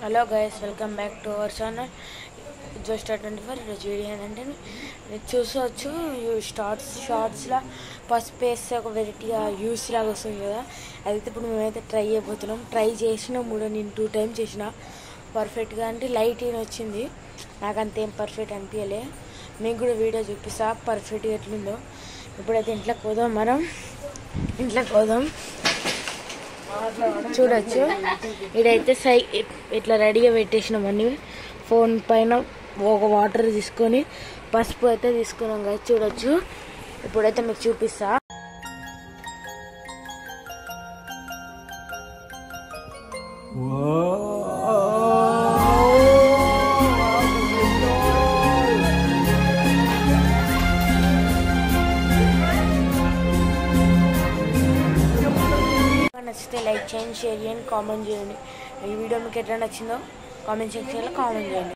Hello guys, welcome back to our channel Joestar24. ఈరోజు video ఏంటంటే మీరు చూసవచ్చు, షార్ట్స్లో పసుపు వేస్తే ఒక వెరైటీగా యూస్ లాగా వస్తుంది కదా. అదైతే ఇప్పుడు మేమైతే ట్రై అయిపోతున్నాం. ట్రై చేసినాం కూడా, నేను 2 times చేసిన. పర్ఫెక్ట్గా అంటే లైట్ ఏం వచ్చింది, నాకు అంతేం పర్ఫెక్ట్ అనిపించలే. మీకు కూడా వీడియో చూపిస్తా పర్ఫెక్ట్గా ఎట్లుందో. ఇప్పుడైతే ఇంట్లోకి పోదాం. చూడొచ్చు, ఇదైతే ఇట్లా రెడీగా పెట్టేసినామని. ఫోన్ పైన ఒక వాటర్ తీసుకొని పసుపు అయితే తీసుకున్నాం కదా, చూడొచ్చు. ఇప్పుడైతే మీకు చూపిస్తా. నచ్చితే లైక్ చేయండి, షేర్ చేయండి, కామెంట్ చేయండి. ఈ వీడియో మీకు ఎట్లా నచ్చిందో కామెంట్ సెక్షన్లో కామెంట్ చేయండి.